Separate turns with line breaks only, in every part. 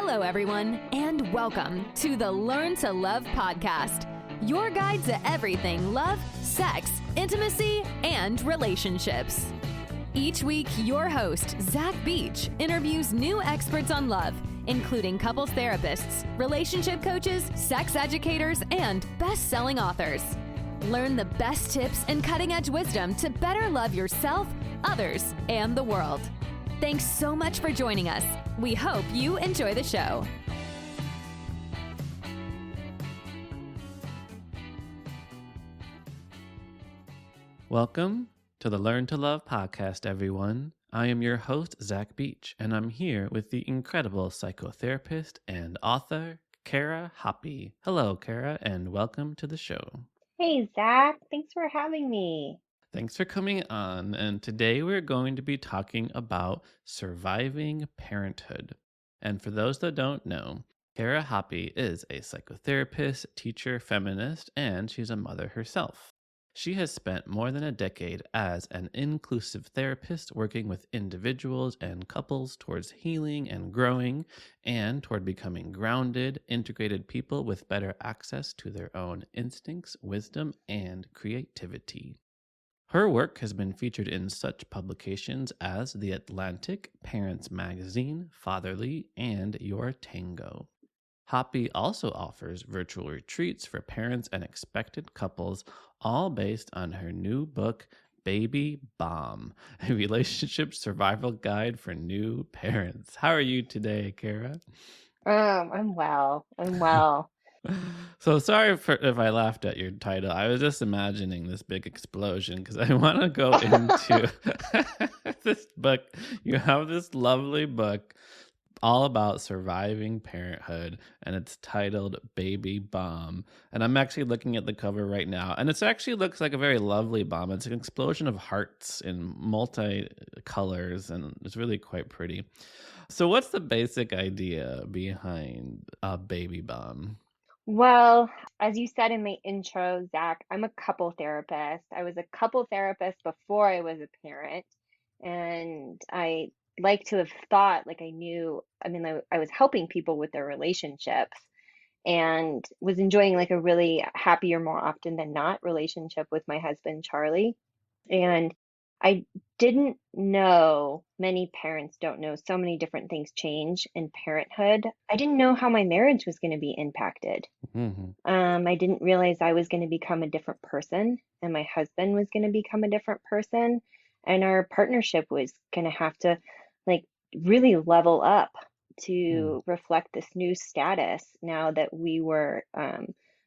Hello, everyone, and welcome to the Learn to Love podcast, your guide to everything love, sex, intimacy, and relationships. Each week, your host, Zach Beach, interviews new experts on love, including couples therapists, relationship coaches, sex educators, and best-selling authors. Learn the best tips and cutting-edge wisdom to better love yourself, others, and the world. Thanks so much for joining us. We hope you enjoy the show.
Welcome to the Learn to Love podcast, everyone. I am your host, Zach Beach, and I'm here with the incredible psychotherapist and author, Kara Hoppe. Hello, Kara, and welcome to the show.
Hey, Zach. Thanks for having me.
Thanks for coming on, and today we're going to be talking about surviving parenthood. And for those that don't know, Kara Hoppe is a psychotherapist, teacher, feminist, and she's a mother herself. She has spent more than a decade as an inclusive therapist working with individuals and couples towards healing and growing, and toward becoming grounded, integrated people with better access to their own instincts, wisdom, and creativity. Her work has been featured in such publications as The Atlantic, Parents Magazine, Fatherly, and YourTango. Hoppe also offers virtual retreats for parents and expectant couples, all based on her new book, Baby Bomb, a relationship survival guide for new parents. How are you today, Kara?
I'm well.
So sorry if I laughed at your title. I was just imagining this big explosion because I want to go into this book. You have this lovely book all about surviving parenthood, and it's titled Baby Bomb. And I'm actually looking at the cover right now, and it actually looks like a very lovely bomb. It's an explosion of hearts in multi-colors, and it's really quite pretty. So what's the basic idea behind a baby bomb?
Well, as you said in my intro, Zach, I'm a couple therapist. I was a couple therapist before I was a parent, and I like to have thought like I was helping people with their relationships and was enjoying like a really happier, more often than not relationship with my husband, Charlie. And I didn't know, many parents don't know, so many different things change in parenthood. I didn't know how my marriage was going to be impacted. I didn't realize I was going to become a different person and my husband was going to become a different person. And our partnership was going to have to like really level up to reflect this new status now that we were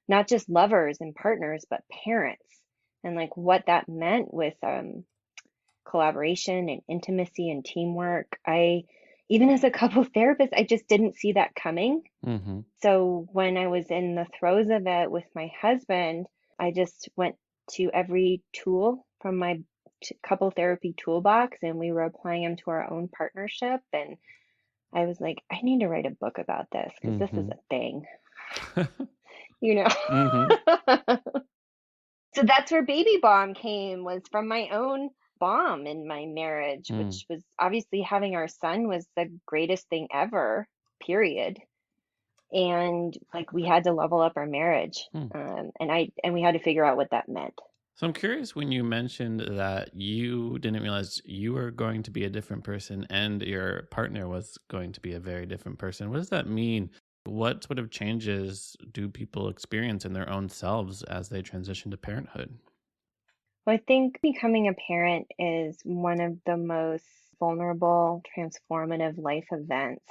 not just lovers and partners, but parents, and like what that meant with collaboration and intimacy and teamwork. Even as a couple therapist, I just didn't see that coming. So when I was in the throes of it with my husband, I just went to every tool from my couple therapy toolbox and we were applying them to our own partnership. And I was like, I need to write a book about this because this is a thing, So that's where Baby Bomb came, was from my own bomb in my marriage, which was obviously having our son was the greatest thing ever, period. And like we had to level up our marriage, and we had to figure out what that meant.
So I'm curious, when you mentioned that you didn't realize you were going to be a different person and your partner was going to be a very different person. What does that mean? What sort of changes do people experience in their own selves as they transition to parenthood?
Well, I think becoming a parent is one of the most vulnerable, transformative life events.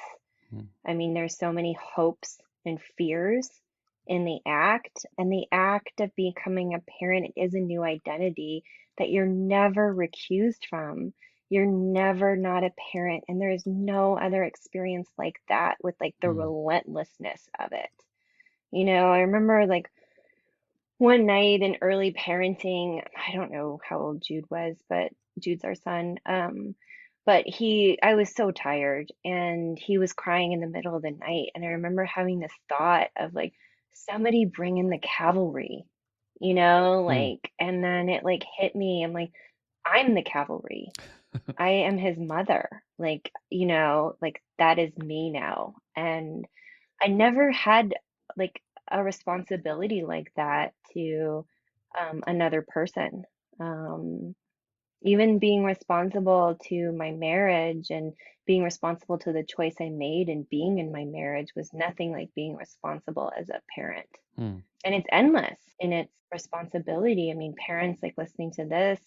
I mean, there's so many hopes and fears in the act, and the act of becoming a parent is a new identity that you're never recused from. You're never not a parent, and there is no other experience like that with like the relentlessness of it. I remember like one night in early parenting, I don't know how old Jude was, but Jude's our son. But I was so tired and he was crying in the middle of the night. And I remember having this thought of like, somebody bring in the cavalry, and then it like hit me. I'm like, I'm the cavalry. I am his mother. Like, like that is me now. And I never had like a responsibility like that to another person. Um, Even being responsible to my marriage and being responsible to the choice I made and being in my marriage was nothing like being responsible as a parent.
Hmm.
And it's endless in its responsibility. I mean, parents like listening to this,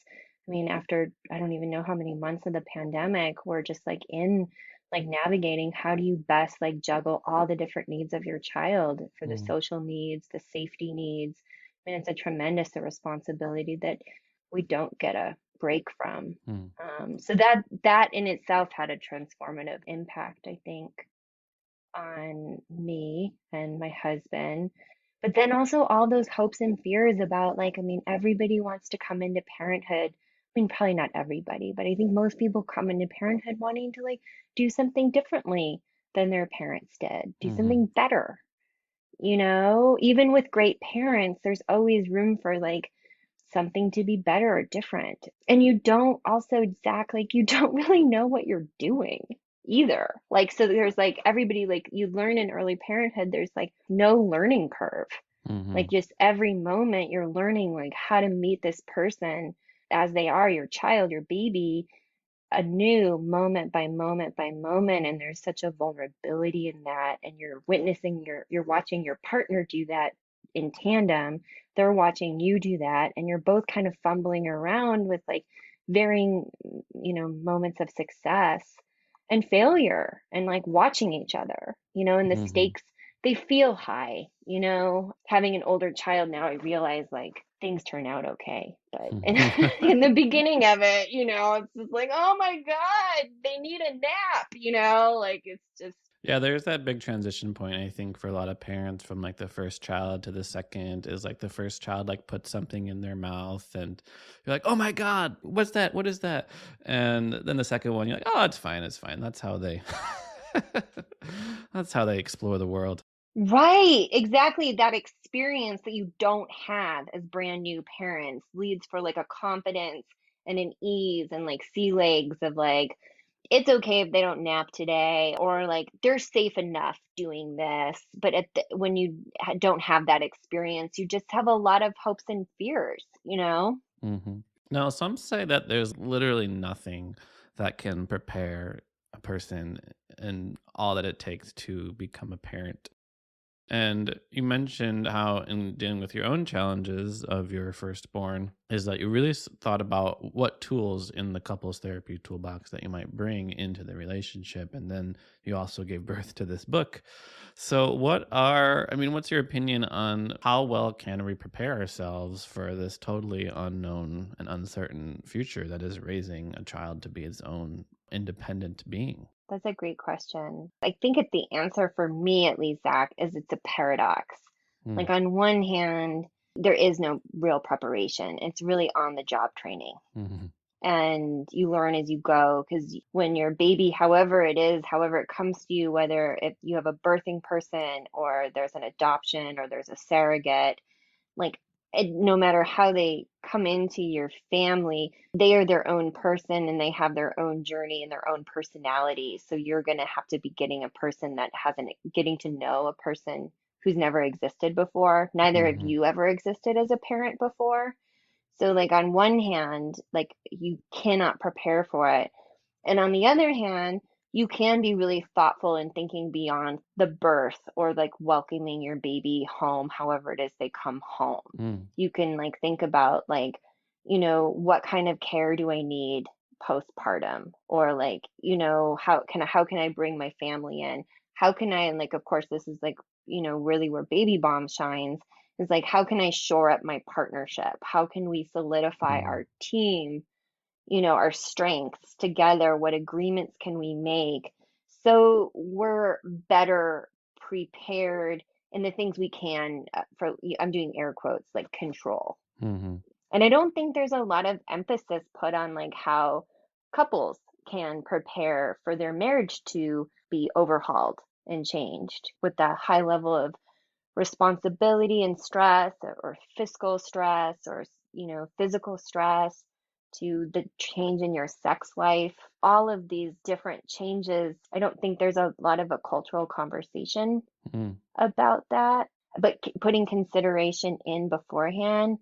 I mean, after I don't even know how many months of the pandemic, we're just like in like navigating how do you best like juggle all the different needs of your child for the
Hmm.
social needs, the safety needs. I mean, it's a tremendous responsibility that we don't get a break from.
Hmm.
So that in itself had a transformative impact, I think, on me and my husband. But then also all those hopes and fears about like, I mean, everybody wants to come into parenthood. I mean, probably not everybody, but I think most people come into parenthood wanting to like do something differently than their parents did, do
Hmm.
something better. Even with great parents, there's always room for like something to be better or different. And you don't also, Zach, like you don't really know what you're doing either. Like, so there's like everybody, like you learn in early parenthood, there's like no learning curve.
Hmm.
Like just every moment you're learning like how to meet this person as they are, your child, your baby, anew moment by moment by moment, and there's such a vulnerability in that, and you're witnessing you're watching your partner do that in tandem. They're watching you do that, and you're both kind of fumbling around with like varying moments of success and failure, and like watching each other, and the
Hmm.
stakes, they feel high. Having an older child now, I realize like things turn out okay. But in the beginning of it, it's just like, oh my God, they need a nap, like it's just,
Yeah, there's that big transition point, I think, for a lot of parents from like the first child to the second is like the first child like puts something in their mouth and you're like, oh my God, what's that? What is that? And then the second one, you're like, oh, it's fine, it's fine. That's how they that's how they explore the world.
right, exactly. That experience that you don't have as brand new parents leads for like a confidence and an ease and like sea legs of like, it's okay if they don't nap today, or like they're safe enough doing this. But when you don't have that experience, you just have a lot of hopes and fears.
Hmm. Now, some say that there's literally nothing that can prepare a person and all that it takes to become a parent. And you mentioned how, in dealing with your own challenges of your firstborn, is that you really thought about what tools in the couples therapy toolbox that you might bring into the relationship. And then you also gave birth to this book. So, what's your opinion on how well can we prepare ourselves for this totally unknown and uncertain future that is raising a child to be its own independent being?
That's a great question. I think the answer for me, at least, Zach, is it's a paradox.
Mm.
Like, on one hand, there is no real preparation, it's really on the job training.
Hmm.
And you learn as you go, because when your baby, however it is, however it comes to you, whether if you have a birthing person or there's an adoption or there's a surrogate, like no matter how they come into your family, they are their own person and they have their own journey and their own personality. So you're going to have to be getting a person that hasn't, getting to know a person who's never existed before. Neither have
Hmm.
you ever existed as a parent before. So like on one hand, like you cannot prepare for it. And on the other hand, you can be really thoughtful in thinking beyond the birth or like welcoming your baby home, however it is they come home.
Mm.
You can like think about like, what kind of care do I need postpartum? Or like, how can I bring my family in? How can I, and like, of course, this is like, really where Baby Bomb shines is like, how can I shore up my partnership? How can we solidify
Mm.
our team, our strengths together? What agreements can we make so we're better prepared in the things we can for, I'm doing air quotes, like control.
Mhm.
And I don't think there's a lot of emphasis put on like how couples can prepare for their marriage to be overhauled and changed with the high level of responsibility and stress, or fiscal stress, or physical stress. to the change in your sex life, all of these different changes. I don't think there's a lot of a cultural conversation about that, but putting consideration in beforehand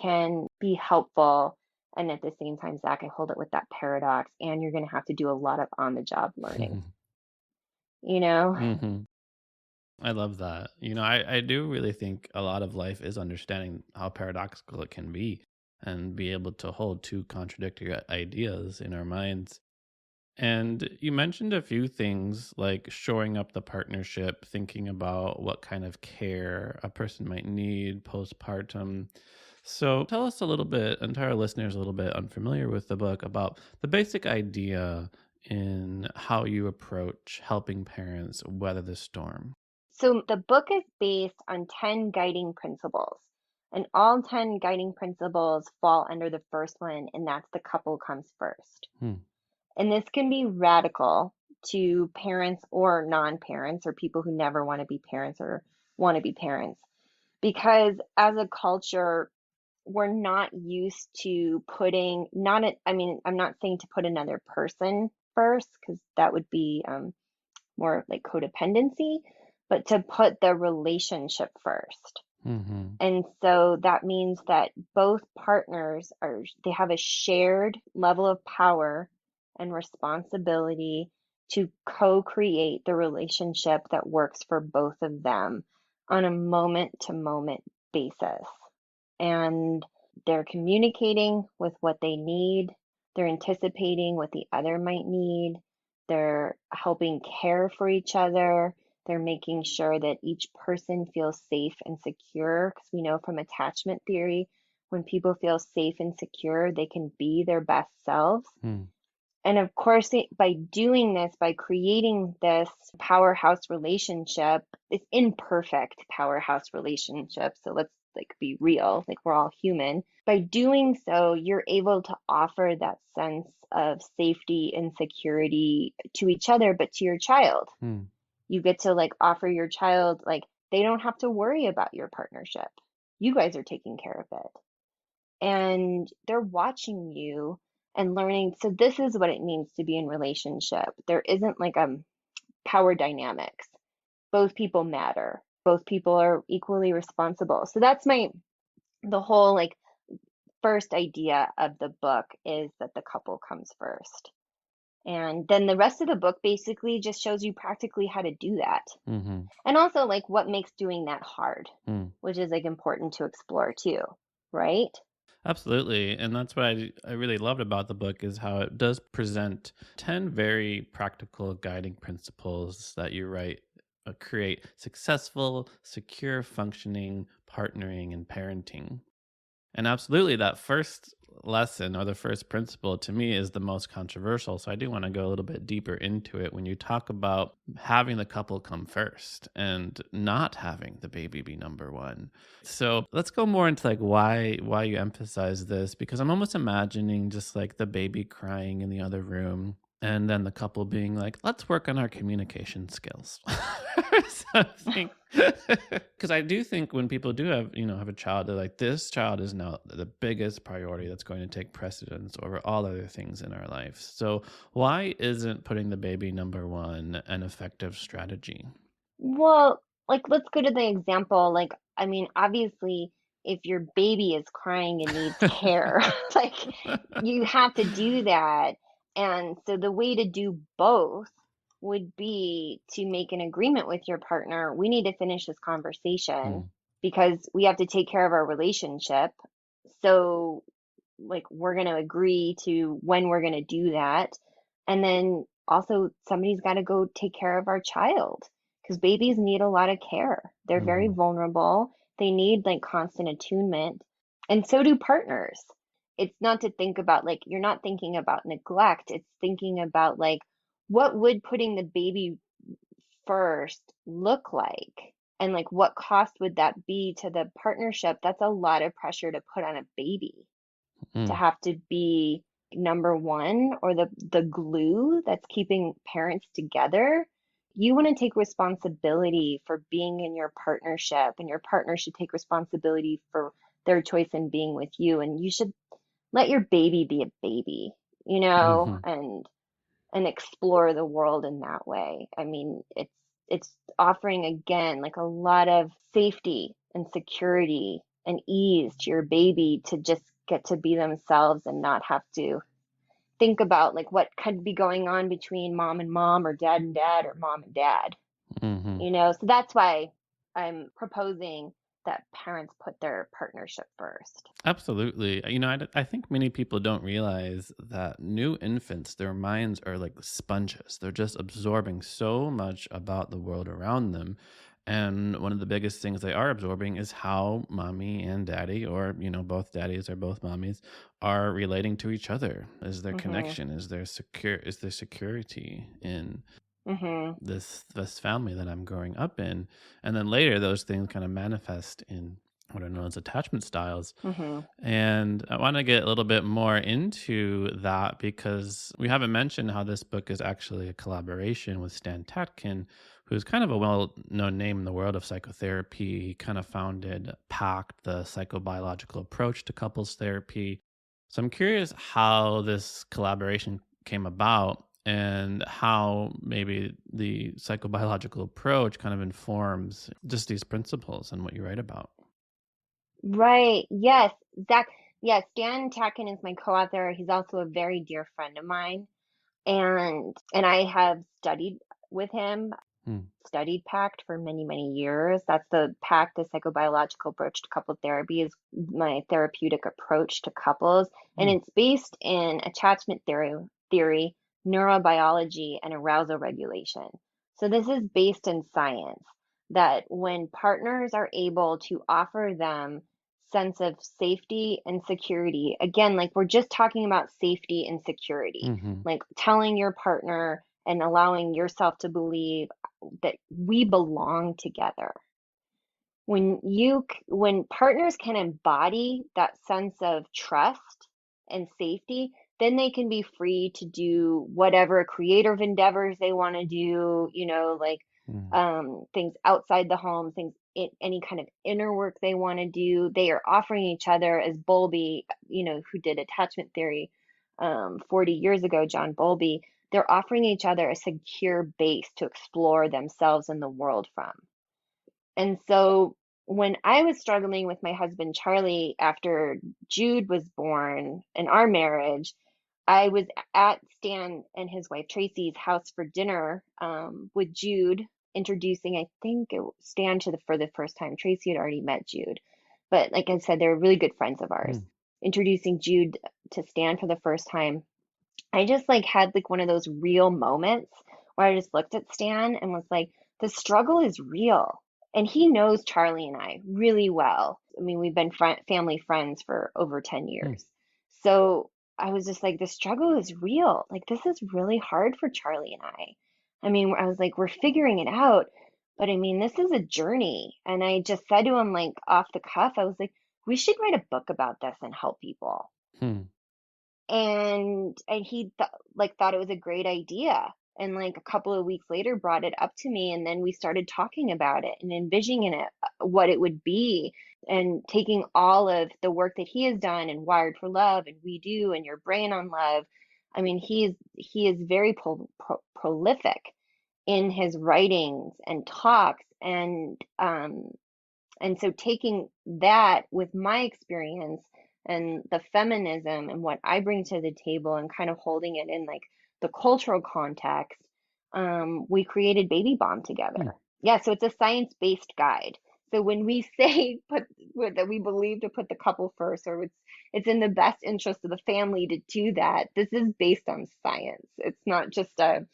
can be helpful. And at the same time, Zach, I hold it with that paradox, and you're going to have to do a lot of on-the-job learning, you know?
Mm-hmm. I love that. I do really think a lot of life is understanding how paradoxical it can be and be able to hold two contradictory ideas in our minds. And you mentioned a few things like shoring up the partnership, thinking about what kind of care a person might need postpartum. So tell us a little bit, and to our listeners a little bit unfamiliar with the book, about the basic idea in how you approach helping parents weather the storm.
So the book is based on 10 guiding principles, and all 10 guiding principles fall under the first one, and that's the couple comes first. And this can be radical to parents or non-parents or people who never want to be parents or want to be parents, because as a culture, we're not used to putting, I'm not saying to put another person first, because that would be more like codependency, but to put the relationship first. And so that means that both partners they have a shared level of power and responsibility to co-create the relationship that works for both of them on a moment-to-moment basis. And they're communicating with what they need. They're anticipating what the other might need. They're helping care for each other. They're making sure that each person feels safe and secure, because we know from attachment theory, when people feel safe and secure, they can be their best selves. And of course, by doing this, by creating this powerhouse relationship, it's imperfect powerhouse relationship. So let's be real, we're all human. By doing so, you're able to offer that sense of safety and security to each other, but to your child. You get to offer your child, they don't have to worry about your partnership. You guys are taking care of it. And they're watching you and learning. So this is what it means to be in relationship. There isn't power dynamics. Both people matter. Both people are equally responsible. So that's the whole first idea of the book, is that the couple comes first. And then the rest of the book basically just shows you practically how to do that. And also what makes doing that hard, which is important to explore too, right?
Absolutely. And that's what I really loved about the book, is how it does present 10 very practical guiding principles that you write create successful, secure, functioning partnering and parenting. And absolutely, that first lesson or the first principle to me is the most controversial. So I do want to go a little bit deeper into it when you talk about having the couple come first and not having the baby be number one. So let's go more into why you emphasize this, because I'm almost imagining just the baby crying in the other room, and then the couple being like, let's work on our communication skills or something. Because I do think when people do have a child, they're like, this child is now the biggest priority that's going to take precedence over all other things in our life. So why isn't putting the baby number one an effective strategy?
Well, let's go to the example. Obviously, if your baby is crying and needs care, you have to do that. And so the way to do both would be to make an agreement with your partner. We need to finish this conversation because we have to take care of our relationship. So we're going to agree to when we're going to do that. And then also somebody's got to go take care of our child, because babies need a lot of care. They're very vulnerable. They need constant attunement. And so do partners. It's not to think about you're not thinking about neglect. It's thinking about what would putting the baby first look like? And what cost would that be to the partnership? That's a lot of pressure to put on a baby, to have to be number one, or the glue that's keeping parents together. You want to take responsibility for being in your partnership, and your partner should take responsibility for their choice in being with you. And you should let your baby be a baby, you know,
Hmm.
and explore the world in that way. I mean, it's offering again like a lot of safety and security and ease to your baby to just get to be themselves and not have to think about like what could be going on between mom and mom or dad and dad or mom and dad,
Hmm.
you know? So that's why I'm proposing that parents put their partnership first.
Absolutely. I think many people don't realize that new infants, their minds are like sponges. They're just absorbing so much about the world around them. And one of the biggest things they are absorbing is how mommy and daddy, or, both daddies or both mommies, are relating to each other. Is there
Mhm.
connection? Is there security in
Mhm.
this family that I'm growing up in? And then later those things kind of manifest in what are known as attachment styles.
Mhm.
And I want to get a little bit more into that because we haven't mentioned how this book is actually a collaboration with Stan Tatkin, who's kind of a well known name in the world of psychotherapy. He kind of founded PACT, the psychobiological approach to couples therapy. So I'm curious how this collaboration came about and how maybe the psychobiological approach kind of informs just these principles and what you write about.
Right. Yes. Zach. Yes. Dan Tacken is my co-author. He's also a very dear friend of mine. And I have studied with him,
Hmm.
studied PACT for many, many years. That's the PACT, the psychobiological approach to couple therapy, is my therapeutic approach to couples. And
Hmm.
it's based in attachment theory, neurobiology, and arousal regulation. So this is based in science that when partners are able to offer them sense of safety and security, again, like we're just talking about safety and security,
Hmm.
like telling your partner and allowing yourself to believe that we belong together. When partners can embody that sense of trust and safety, then they can be free to do whatever creative endeavors they want to do, you know, like
Hmm.
things outside the home, things any kind of inner work they want to do. They are offering each other, as Bowlby, you know, who did attachment theory 40 years ago, John Bowlby, they're offering each other a secure base to explore themselves and the world from. And so when I was struggling with my husband Charlie after Jude was born in our marriage, I was at Stan and his wife Tracy's house for dinner with Jude, introducing, I think, Stan for the first time. Tracy had already met Jude. But like I said, they're really good friends of ours.
Hmm.
Introducing Jude to Stan for the first time, I just like had like one of those real moments where I just looked at Stan and was like, the struggle is real. And he knows Charlie and I really well. I mean, we've been family friends for over 10
Hmm.
years. So I was just like, the struggle is real. Like, this is really hard for Charlie and I. I mean, I was like, we're figuring it out. But I mean, this is a journey. And I just said to him, like, off the cuff, I was like, we should write a book about this and help people.
Hmm.
And he thought it was a great idea, and like a couple of weeks later brought it up to me, and then we started talking about it and envisioning it, what it would be, and taking all of the work that he has done and Wired for Love and We Do and Your Brain on Love. I mean, he is very prolific in his writings and talks, and so taking that with my experience and the feminism and what I bring to the table and kind of holding it in like the cultural context, we created Baby Bomb
Hmm.
together. Yeah, so it's a science-based guide. So when we say that we believe to put the couple first, or it's in the best interest of the family to do that, this is based on science. It's not just a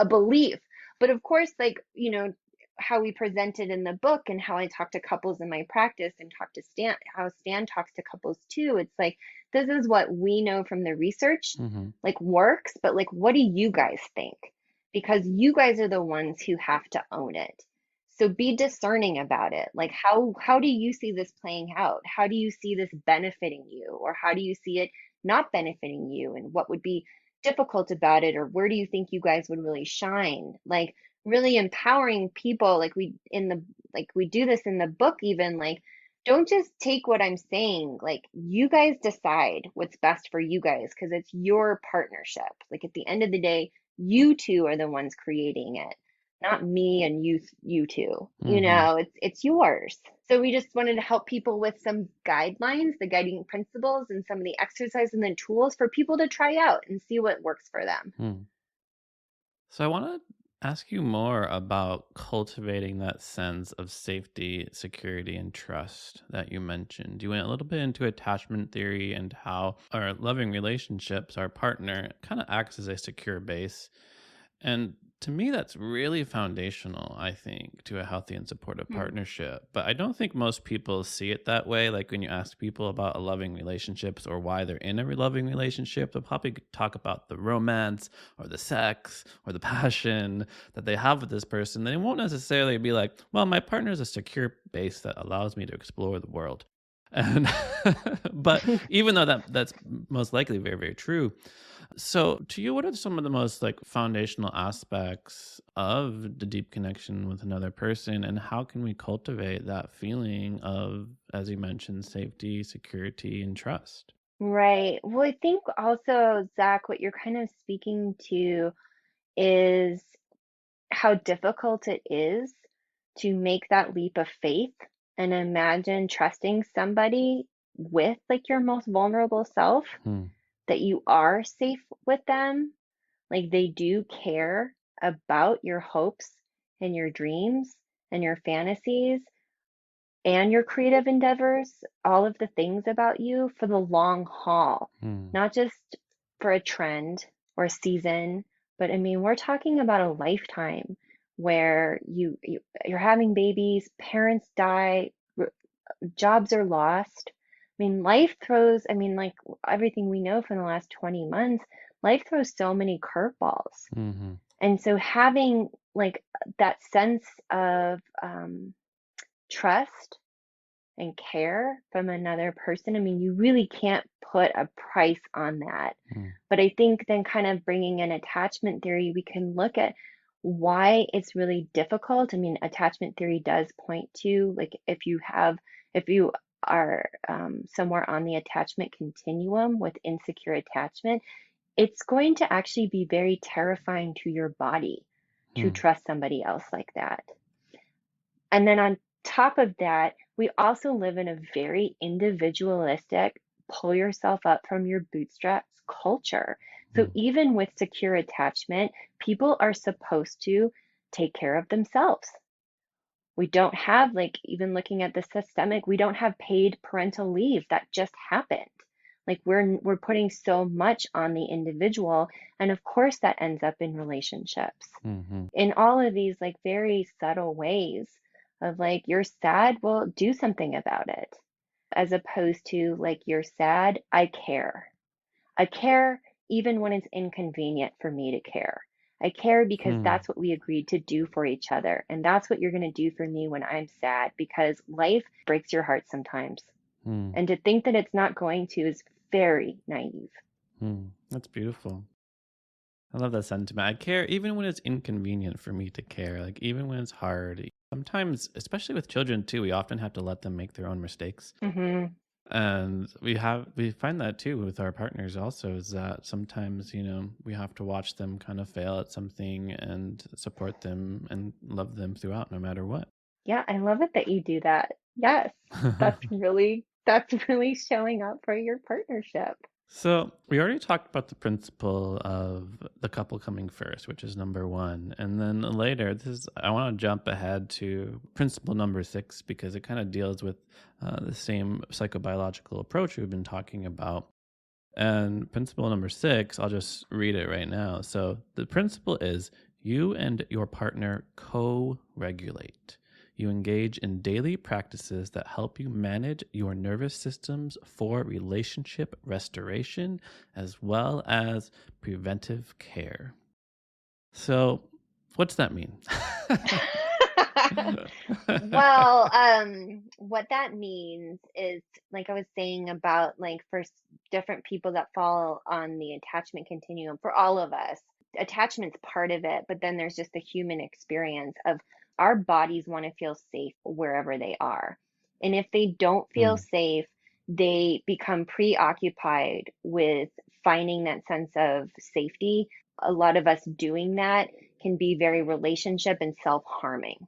belief. But of course, like, you know, how we present it in the book and how I talk to couples in my practice and talk to Stan, how Stan talks to couples too. It's like, this is what we know from the research,
Hmm.
like works, but like, what do you guys think? Because you guys are the ones who have to own it. So be discerning about it. Like, how do you see this playing out? How do you see this benefiting you? Or how do you see it not benefiting you? And what would be difficult about it? Or where do you think you guys would really shine? Like, really empowering people, like we do this in the book, even like don't just take what I'm saying. Like, you guys decide what's best for you guys because it's your partnership. Like, at the end of the day, you two are the ones creating it, not me and you two.
Hmm.
It's yours. So we just wanted to help people with some guidelines, the guiding principles, and some of the exercises and the tools for people to try out and see what works for them.
Hmm. So I want to ask you more about cultivating that sense of safety, security, and trust that you mentioned. You went a little bit into attachment theory and how our loving relationships, our partner, kind of acts as a secure base. And to me, that's really foundational, I think, to a healthy and supportive
Hmm.
partnership. But I don't think most people see it that way. Like when you ask people about a loving relationships or why they're in a loving relationship, they'll probably talk about the romance or the sex or the passion that they have with this person. They won't necessarily be like, well, my partner is a secure base that allows me to explore the world. And but even though that's most likely very, very true, so, to you, what are some of the most like foundational aspects of the deep connection with another person, and how can we cultivate that feeling of, as you mentioned, safety, security, and trust?
Right. Well, I think also, Zach, what you're kind of speaking to is how difficult it is to make that leap of faith and imagine trusting somebody with like your most vulnerable self,
Hmm.
that you are safe with them, like they do care about your hopes and your dreams and your fantasies and your creative endeavors, all of the things about you for the long haul,
Hmm.
not just for a trend or a season, but I mean, we're talking about a lifetime where you're having babies, parents die, jobs are lost. I mean, life throws, I mean, like everything we know from the last 20 months, life throws so many curveballs.
Hmm.
And so having like that sense of trust and care from another person, I mean, you really can't put a price on that.
Hmm.
But I think then, kind of bringing in attachment theory, we can look at why it's really difficult. I mean, attachment theory does point to like if you are somewhere on the attachment continuum with insecure attachment, it's going to actually be very terrifying to your body to
Hmm.
trust somebody else like that. And then on top of that, we also live in a very individualistic, pull yourself up from your bootstraps culture. So
Hmm.
even with secure attachment, people are supposed to take care of themselves. We don't have, like, even looking at the systemic, we don't have paid parental leave. That just happened. Like we're putting so much on the individual, and of course that ends up in relationships
Hmm.
in all of these like very subtle ways of like you're sad, well, do something about it, as opposed to like you're sad, I care even when it's inconvenient for me to care. I care because
Hmm.
that's what we agreed to do for each other, and that's what you're going to do for me when I'm sad, because life breaks your heart sometimes,
Hmm.
and to think that it's not going to is very naive.
Hmm. That's beautiful. I love that sentiment. I care even when it's inconvenient for me to care, like even when it's hard. Sometimes, especially with children too, we often have to let them make their own mistakes.
Hmm.
And we find that too with our partners also, is that sometimes, we have to watch them kind of fail at something and support them and love them throughout no matter what.
Yeah, I love it that you do that. Yes, that's really showing up for your partnership.
So we already talked about the principle of the couple coming first, which is number one. And then later, I want to jump ahead to principle number six because it kind of deals with the same psychobiological approach we've been talking about. And principle number six, I'll just read it right now. So the principle is you and your partner co regulate. You engage in daily practices that help you manage your nervous systems for relationship restoration as well as preventive care. So, what's that mean?
Well, what that means is, like I was saying about like for different people that fall on the attachment continuum, for all of us, attachment's part of it, but then there's just the human experience of our bodies want to feel safe wherever they are. And if they don't feel safe, they become preoccupied with finding that sense of safety. A lot of us doing that can be very relationship and self-harming.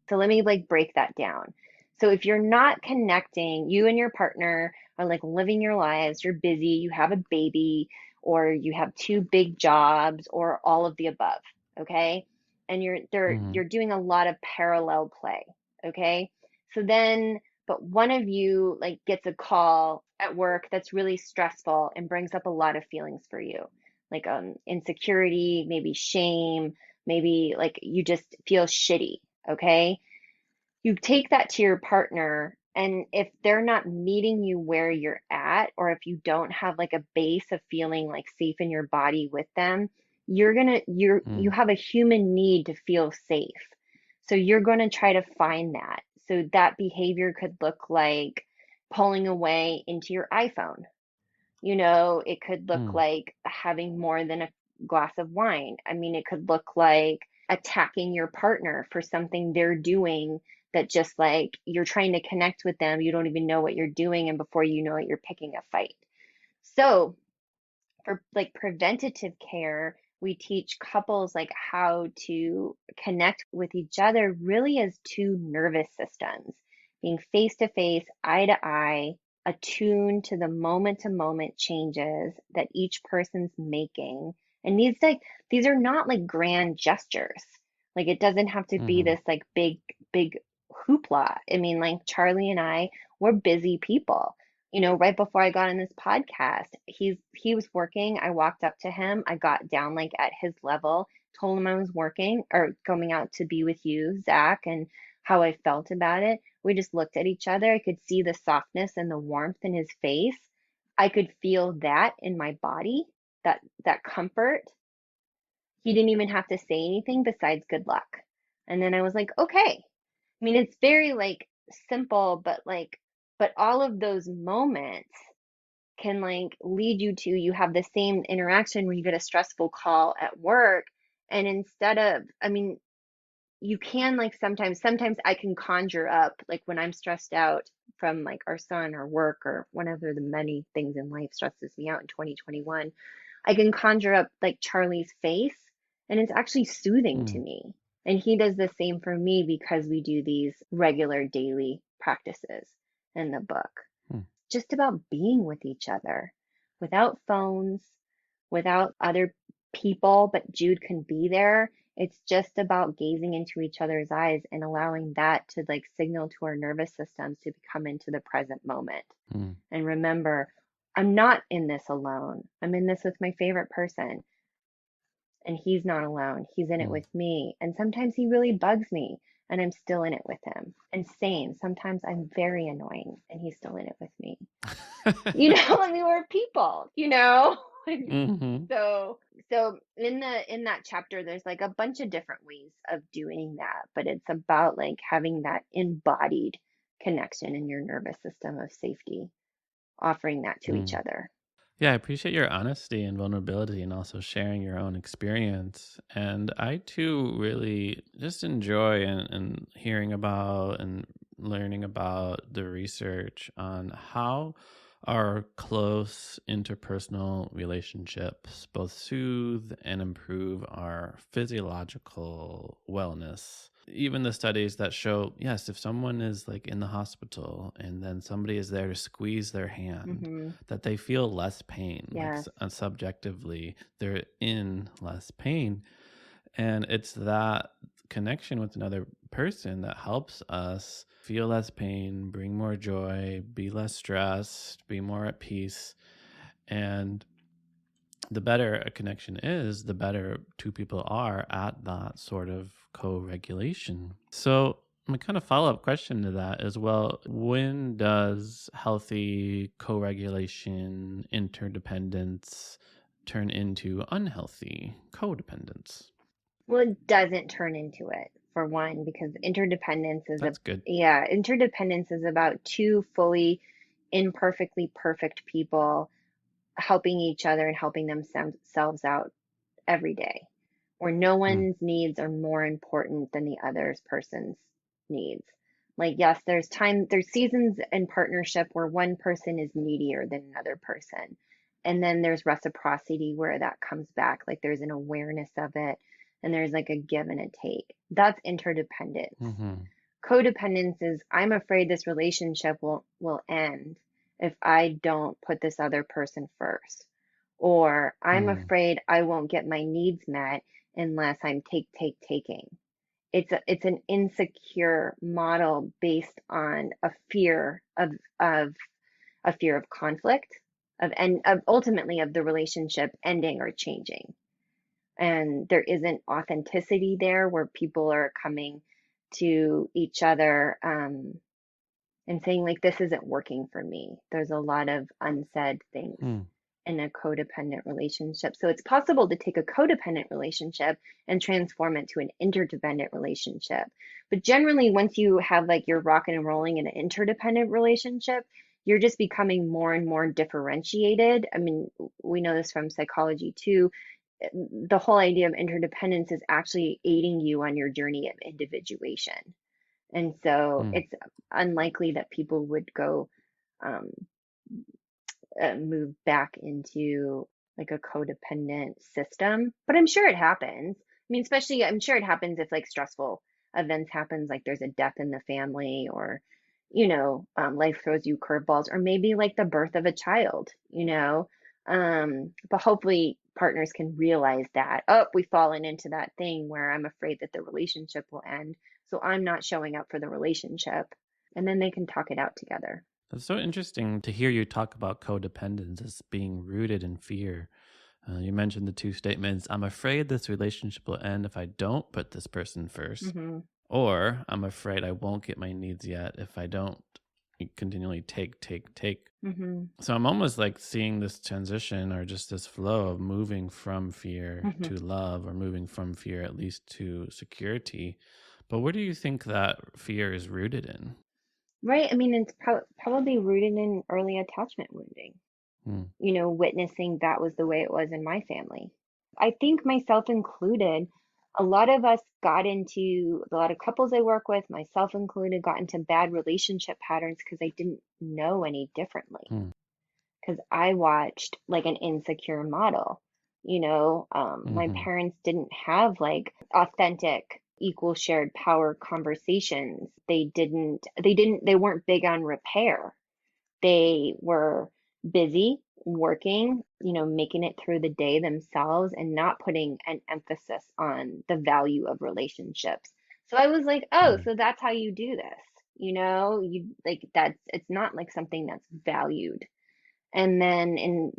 So let me like break that down. So if you're not connecting, you and your partner are like living your lives, you're busy, you have a baby, or you have two big jobs, or all of the above, okay? And you're doing a lot of parallel play, okay? So then, but one of you like gets a call at work that's really stressful and brings up a lot of feelings for you, like insecurity, maybe shame, maybe like you just feel shitty, okay? You take that to your partner, and if they're not meeting you where you're at, or if you don't have like a base of feeling like safe in your body with them, you have a human need to feel safe. So you're going to try to find that. So that behavior could look like pulling away into your iPhone. It could look like having more than a glass of wine. I mean, it could look like attacking your partner for something they're doing that just like you're trying to connect with them. You don't even know what you're doing. And before you know it, you're picking a fight. So for like preventative care, we teach couples like how to connect with each other really as two nervous systems, being face to face, eye to eye, attuned to the moment to moment changes that each person's making. And these are not like grand gestures. Like it doesn't have to be this like big hoopla. I mean, like Charlie and I, we're busy people. Right before I got on this podcast, he was working. I walked up to him. I got down like at his level, told him I was working or coming out to be with you, Zach, and how I felt about it. We just looked at each other. I could see the softness and the warmth in his face. I could feel that in my body, that comfort. He didn't even have to say anything besides good luck. And then I was like, okay. I mean, it's very like simple, but all of those moments can like lead you have the same interaction where you get a stressful call at work. And instead of, I mean, you can like sometimes I can conjure up like when I'm stressed out from like our son or work or whatever the many things in life stresses me out in 2021, I can conjure up like Charlie's face, and it's actually soothing to me. And he does the same for me because we do these regular daily practices in the book. Just about being with each other without phones, without other people, but Jude can be there. It's just about gazing into each other's eyes and allowing that to like signal to our nervous systems to come into the present moment. And remember, I'm not in this alone. I'm in this with my favorite person. And he's not alone. He's in it with me. And sometimes he really bugs me and I'm still in it with him. And same, sometimes I'm very annoying and he's still in it with me. I mean, we're people, So in that chapter, there's like a bunch of different ways of doing that, but it's about like having that embodied connection in your nervous system of safety, offering that to each other.
Yeah, I appreciate your honesty and vulnerability and also sharing your own experience. And I too really just enjoy and hearing about and learning about the research on how our close interpersonal relationships both soothe and improve our physiological wellness. Even the studies that show, yes, if someone is like in the hospital and then somebody is there to squeeze their hand, that they feel less pain.
Yes.
Like subjectively, they're in less pain. And it's that connection with another person that helps us feel less pain, bring more joy, be less stressed, be more at peace. And the better a connection is, the better two people are at that sort of co-regulation. So my kind of follow-up question to that is, well, when does healthy co-regulation, interdependence turn into unhealthy codependence?
Well, it doesn't turn into it, for one, because interdependence is
That's good.
interdependence is about two fully imperfectly perfect people helping each other and helping themselves out every day, where no one's needs are more important than the other person's needs. Like, yes, there's seasons in partnership where one person is needier than another person. And then there's reciprocity where that comes back. Like there's an awareness of it and there's like a give and a take. That's interdependence.
Mm-hmm.
Codependence is I'm afraid this relationship will end if I don't put this other person first. Or I'm
Mm.
afraid I won't get my needs met unless I'm taking. It's an insecure model based on of a fear of conflict of ultimately of the relationship ending or changing. And there isn't authenticity there where people are coming to each other and saying like this isn't working for me. There's a lot of unsaid things
Mm.
in a codependent relationship. So it's possible to take a codependent relationship and transform it to an interdependent relationship. But generally, once you have like you're rocking and rolling in an interdependent relationship, you're just becoming more and more differentiated. I mean, we know this from psychology too. The whole idea of interdependence is actually aiding you on your journey of individuation. And so
Mm.
it's unlikely that people would go um, move back into like a codependent system, but I'm sure it happens. I mean, especially I'm sure it happens if like stressful events happens, like there's a death in the family or, life throws you curveballs or maybe like the birth of a child. But hopefully partners can realize that, oh, we've fallen into that thing where I'm afraid that the relationship will end. So I'm not showing up for the relationship. And then they can talk it out together.
That's so interesting to hear you talk about codependence as being rooted in fear. You mentioned the two statements: I'm afraid this relationship will end if I don't put this person first,
Hmm.
or I'm afraid I won't get my needs yet if I don't continually take.
Hmm.
So I'm almost like seeing this transition or just this flow of moving from fear
Hmm.
to love, or moving from fear at least to security. But where do you think that fear is rooted in?
Right. I mean, it's probably rooted in early attachment wounding,
Hmm.
witnessing that was the way it was in my family. I think myself included, a lot of us a lot of couples I work with, myself included, got into bad relationship patterns because I didn't know any differently.
Hmm.
Because I watched like an insecure model. My
Mm-hmm.
parents didn't have like authentic, equal shared power conversations. They weren't big on repair. They were busy working, making it through the day themselves and not putting an emphasis on the value of relationships. So I was like, oh,
Hmm.
so that's how you do this. You like it's not like something that's valued. And then in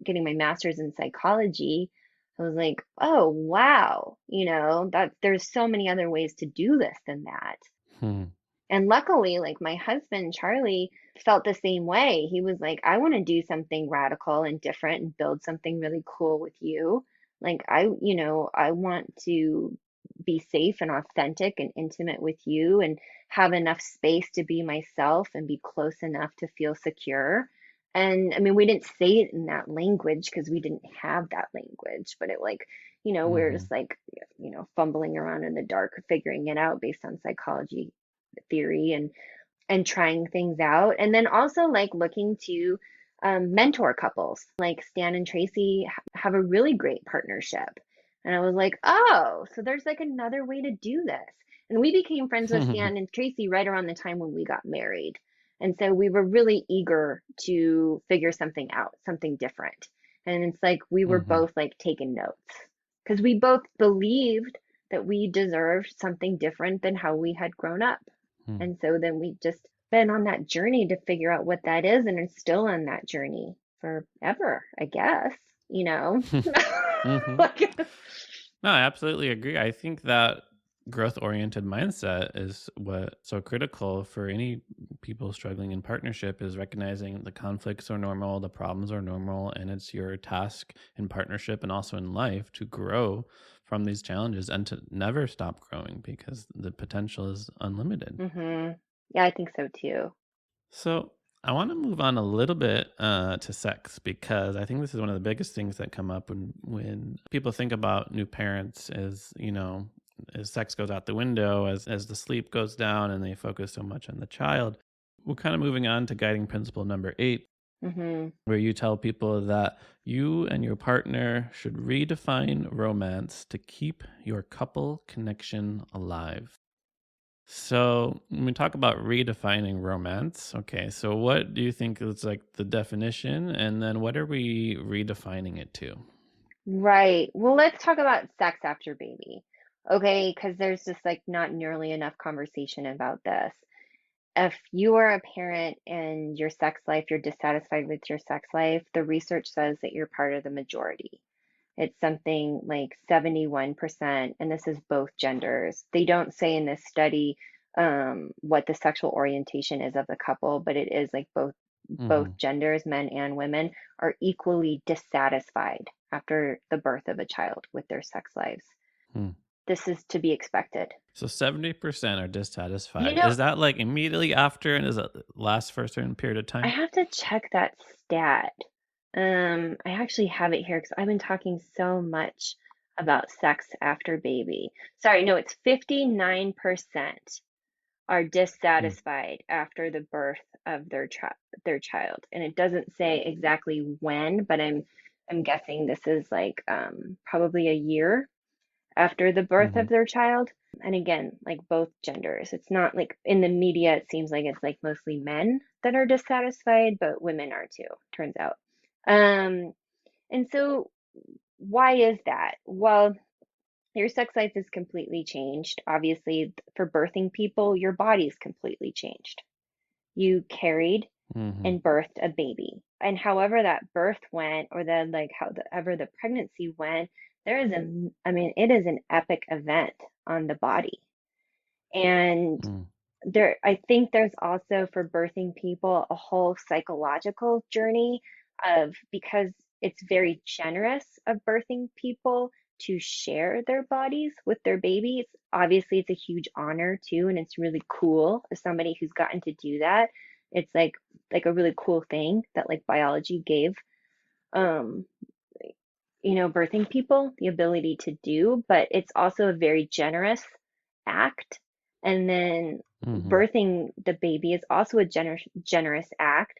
getting my master's in psychology, I was like, oh, wow, that there's so many other ways to do this than that.
Hmm.
And luckily, like my husband, Charlie, felt the same way. He was like, I want to do something radical and different and build something really cool with you. Like, I want to be safe and authentic and intimate with you and have enough space to be myself and be close enough to feel secure. And I mean, we didn't say it in that language because we didn't have that language, but it like, we were
Mm-hmm.
just like, fumbling around in the dark, figuring it out based on psychology theory and trying things out, and then also like looking to mentor couples like Stan and Tracy have a really great partnership. And I was like, oh, so there's like another way to do this. And we became friends with Stan and Tracy right around the time when we got married, and so we were really eager to figure something out, something different. And it's like we were
Mm-hmm.
both like taking notes because we both believed that we deserved something different than how we had grown up.
Hmm.
And so then we just been on that journey to figure out what that is and are still on that journey forever, I guess, you know?
Mm-hmm.
Like,
No, I absolutely agree. I think that growth oriented mindset is what's so critical for any people struggling in partnership, is recognizing the conflicts are normal, the problems are normal, and it's your task in partnership and also in life to grow from these challenges and to never stop growing because the potential is unlimited.
hmm. Yeah, I think so too.
So I want to move on a little bit to sex, because I think this is one of the biggest things that come up when people think about new parents is, as sex goes out the window, as the sleep goes down and they focus so much on the child. We're kind of moving on to guiding principle number 8,
Mm-hmm.
where you tell people that you and your partner should redefine romance to keep your couple connection alive. So when we talk about redefining romance, okay, so what do you think is like the definition? And then what are we redefining it to?
Right. Well, let's talk about sex after baby. Okay, because there's just like not nearly enough conversation about this. If you are a parent and your sex life, you're dissatisfied with your sex life, the research says that you're part of the majority. It's something like 71%, and this is both genders. They don't say in this study what the sexual orientation is of the couple, but it is like both
Hmm.
genders, men and women, are equally dissatisfied after the birth of a child with their sex lives.
Hmm.
This is to be expected.
So 70% are
You
dissatisfied.
know,
Is that like immediately after, and does it last for a certain period of
I
time?
have to check that stat. I actually have it here because I've been talking so much about sex after baby. Sorry, no, it's 59% are
Hmm.
dissatisfied after the birth of their child. And it doesn't say exactly when, but I'm guessing this is like probably a year after the birth
Hmm.
of their child. And again, like both genders. It's not like in the media, it seems like it's like mostly men that are dissatisfied, but women are too, turns out. Um, and so why is that? Well, your sex life is completely changed. Obviously, for birthing people, your body's completely changed. You carried
Hmm.
and birthed a baby. And however that birth went, or then like however the pregnancy went, I mean, it is an epic event on the body. And
Hmm.
I think there's also for birthing people a whole psychological journey of because it's very generous of birthing people to share their bodies with their babies. Obviously, it's a huge honor too, and it's really cool as somebody who's gotten to do that. It's like a really cool thing that like biology gave um birthing people the ability to do, but it's also a very generous act. And then
Hmm.
birthing the baby is also a generous act.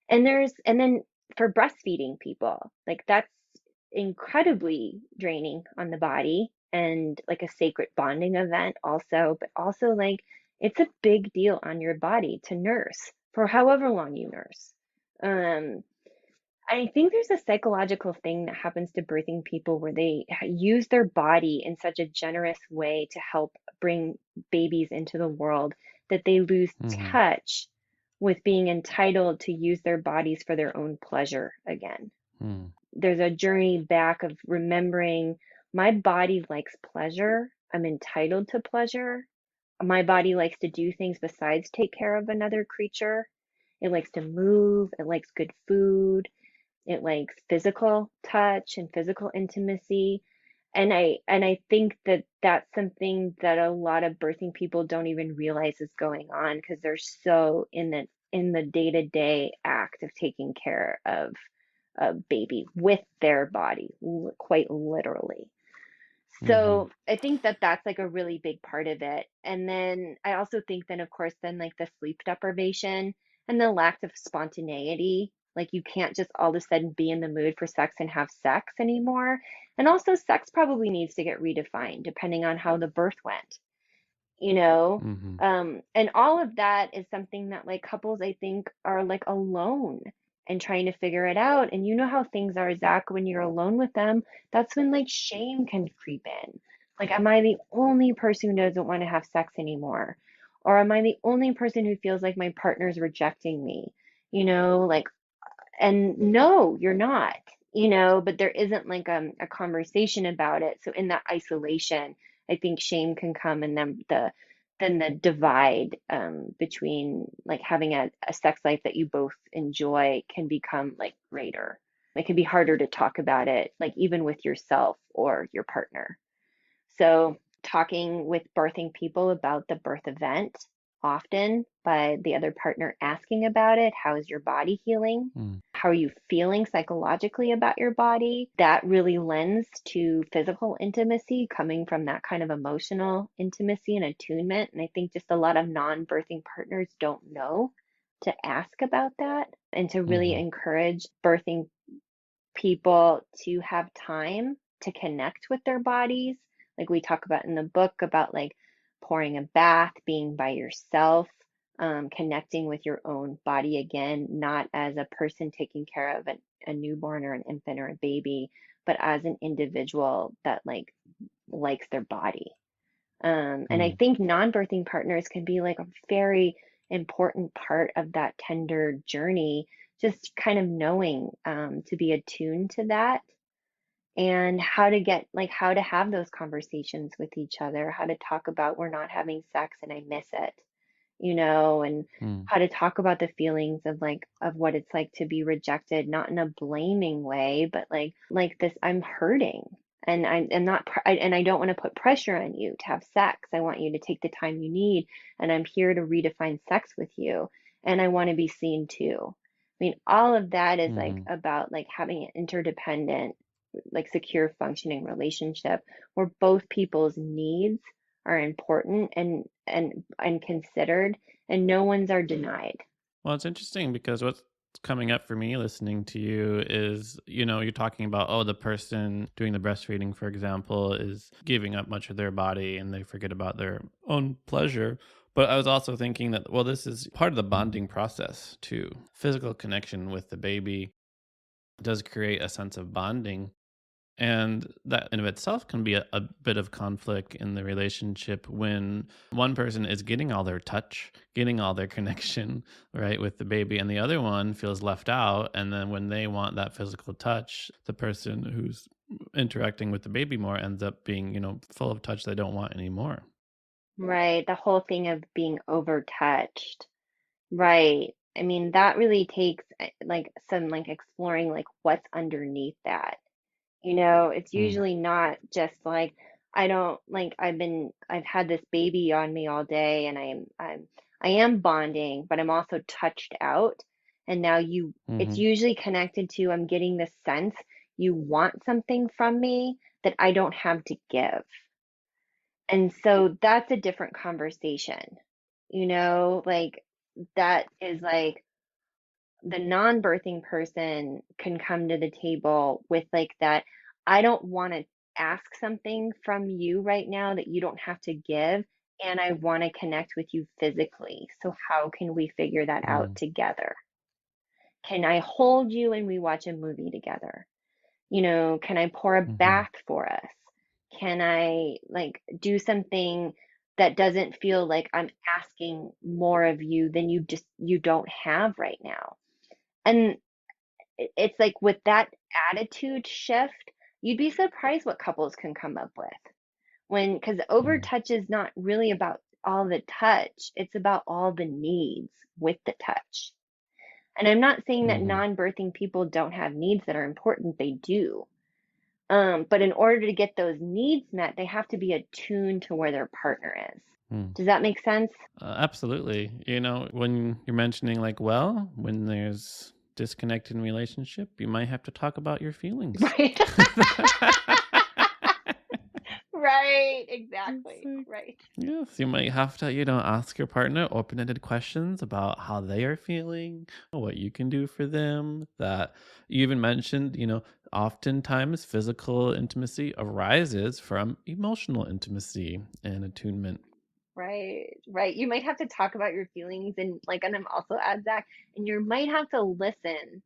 And then for breastfeeding people, like that's incredibly draining on the body and like a sacred bonding event also, but also like it's a big deal on your body to nurse for however long you nurse. Um, I think there's a psychological thing that happens to birthing people where they use their body in such a generous way to help bring babies into the world that they lose
Hmm.
touch with being entitled to use their bodies for their own pleasure again.
Hmm.
There's a journey back of remembering my body likes pleasure. I'm entitled to pleasure. My body likes to do things besides take care of another creature. It likes to move. It likes good food. It likes physical touch and physical intimacy. And I think that that's something that a lot of birthing people don't even realize is going on because they're so in the day-to-day act of taking care of a baby with their body, quite literally.
Hmm.
So I think that that's like a really big part of it. And then I also think then, of course, then like the sleep deprivation and the lack of spontaneity. Like you can't just all of a sudden be in the mood for sex and have sex anymore. And also, sex probably needs to get redefined depending on how the birth went, you know?
Hmm.
And all of that is something that like couples, I think, are like alone and trying to figure it out. And you know how things are, Zach, when you're alone with them, that's when like shame can creep in. Like, am I the only person who doesn't want to have sex anymore? Or am I the only person who feels like my partner's rejecting me? Like, and no, you're not, but there isn't like a conversation about it. So in that isolation, I think shame can come, and then the divide between like having a sex life that you both enjoy can become like greater. It can be harder to talk about it, like even with yourself or your partner. So, talking with birthing people about the birth event often by the other partner asking about it. How is your body healing? how are you feeling psychologically about your body? That really lends to physical intimacy coming from that kind of emotional intimacy and attunement. And I think just a lot of non-birthing partners don't know to ask about that and to really
Hmm.
encourage birthing people to have time to connect with their bodies. Like we talk about in the book about like pouring a bath, being by yourself, connecting with your own body again, not as a person taking care of a newborn or an infant or a baby, but as an individual that like likes their body. And I think non-birthing partners can be like a very important part of that tender journey, just kind of knowing to be attuned to that and how to get like how to have those conversations with each other, how to talk about we're not having sex and I miss it, and
Hmm.
how to talk about the feelings of like of what it's like to be rejected, not in a blaming way, but like this, I'm hurting and I'm not and I don't want to put pressure on you to have sex. I want you to take the time you need and I'm here to redefine sex with you and I want to be seen too. I mean, all of that is like
Hmm.
about like having an interdependent, like secure functioning relationship where both people's needs are important and considered and no one's are denied.
Well, it's interesting because what's coming up for me listening to you is, you're talking about, oh, the person doing the breastfeeding, for example, is giving up much of their body and they forget about their own pleasure. But I was also thinking that, well, this is part of the bonding process too. Physical connection with the baby does create a sense of bonding. And that in of itself can be a bit of conflict in the relationship when one person is getting all their touch, getting all their connection, right, with the baby, and the other one feels left out. And then when they want that physical touch, the person who's interacting with the baby more ends up being, full of touch they don't want anymore.
Right. The whole thing of being overtouched. Right. I mean, that really takes like some like exploring like what's underneath that. It's
Mm,
usually not just like I don't like I've had this baby on me all day and I am bonding, but I'm also touched out. And now it's
hmm.
usually connected to I'm getting the sense you want something from me that I don't have to give. And so that's a different conversation. Like that is like the non-birthing person can come to the table with like that, I don't want to ask something from you right now that you don't have to give, and I want to connect with you physically. So how can we figure that out
Mm,
together? Can I hold you and we watch a movie together? Can I pour a
hmm.
bath for us? Can I like do something that doesn't feel like I'm asking more of you than you don't have right now? And it's like with that attitude shift, you'd be surprised what couples can come up with. Because over
Mm,
touch is not really about all the touch, it's about all the needs with the touch. And I'm not saying that
hmm.
non-birthing people don't have needs that are important, they do. But in order to get those needs met, they have to be attuned to where their partner is.
Mm.
Does that make sense?
Absolutely. When you're mentioning like, well, when there's disconnect in relationship, you might have to talk about your feelings.
Right. Right,
It's
exactly.
like,
Right.
yes, you might have to, ask your partner open-ended questions about how they are feeling, what you can do for them. That you even mentioned, oftentimes physical intimacy arises from emotional intimacy and attunement.
Right, right. You might have to talk about your feelings and I'm also add Zach, and you might have to listen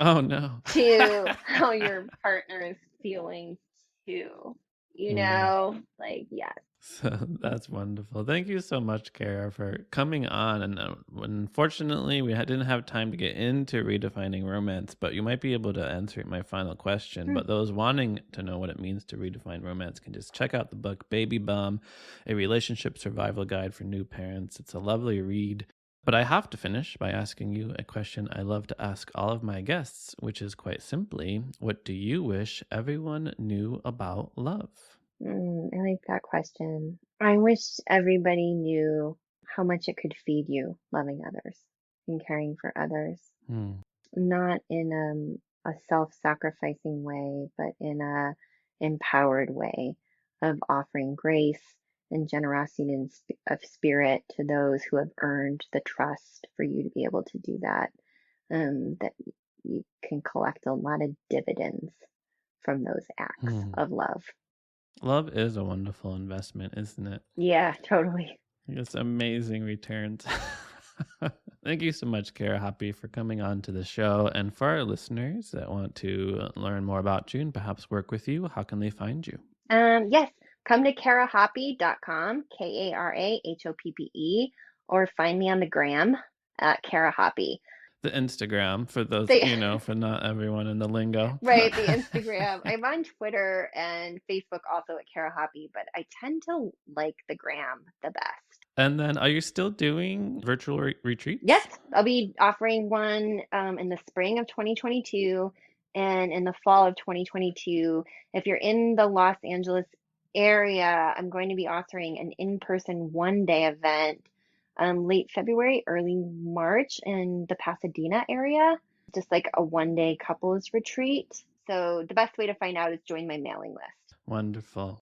Oh no.
to how your partner is feeling too.
Mm.
Like, yes.
So that's wonderful. Thank you so much, Kara, for coming on. And unfortunately, we didn't have time to get into redefining romance, but you might be able to answer my final question.
Hmm.
But those wanting to know what it means to redefine romance can just check out the book Baby Bum, a relationship survival guide for new parents. It's a lovely read. But I have to finish by asking you a question I love to ask all of my guests, which is quite simply, what do you wish everyone knew about love?
I like that question. I wish everybody knew how much it could feed you loving others and caring for others.
Hmm.
not in a self-sacrificing way, but in a empowered way of offering grace and generosity of spirit to those who have earned the trust for you to be able to do that. That you can collect a lot of dividends from those acts of love.
Love is a wonderful investment, isn't it?
Yeah, totally.
It's amazing returns. Thank you so much, Kara Hoppe, for coming on to the show. And for our listeners that want to learn more about you and perhaps work with you, how can they find you?
Yes, come to karahoppe.com, KaraHoppe, or find me on the gram at Kara Hoppe.
The Instagram, for those, for not everyone in the lingo.
Right, the Instagram. I'm on Twitter and Facebook also at Kara Hoppe, but I tend to like the gram the best.
And then are you still doing virtual retreats?
Yes, I'll be offering one in the spring of 2022 and in the fall of 2022. If you're in the Los Angeles area, I'm going to be offering an in-person one-day event late February, early March in the Pasadena area, just like a one-day couples retreat. So the best way to find out is join my mailing list.
Wonderful.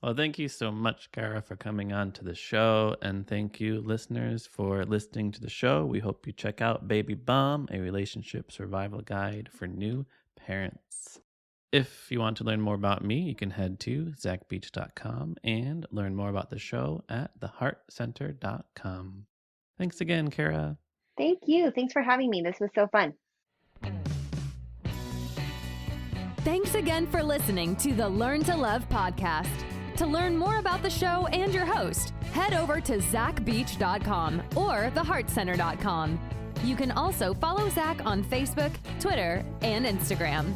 Well, thank you so much, Kara, for coming on to the show. And thank you, listeners, for listening to the show. We hope you check out Baby Bum, a relationship survival guide for new parents. If you want to learn more about me, you can head to zachbeach.com and learn more about the show at theheartcenter.com. Thanks again, Kara.
Thank you. Thanks for having me. This was so fun.
Thanks again for listening to the Learn to Love podcast. To learn more about the show and your host, head over to zachbeach.com or theheartcenter.com. You can also follow Zach on Facebook, Twitter, and Instagram.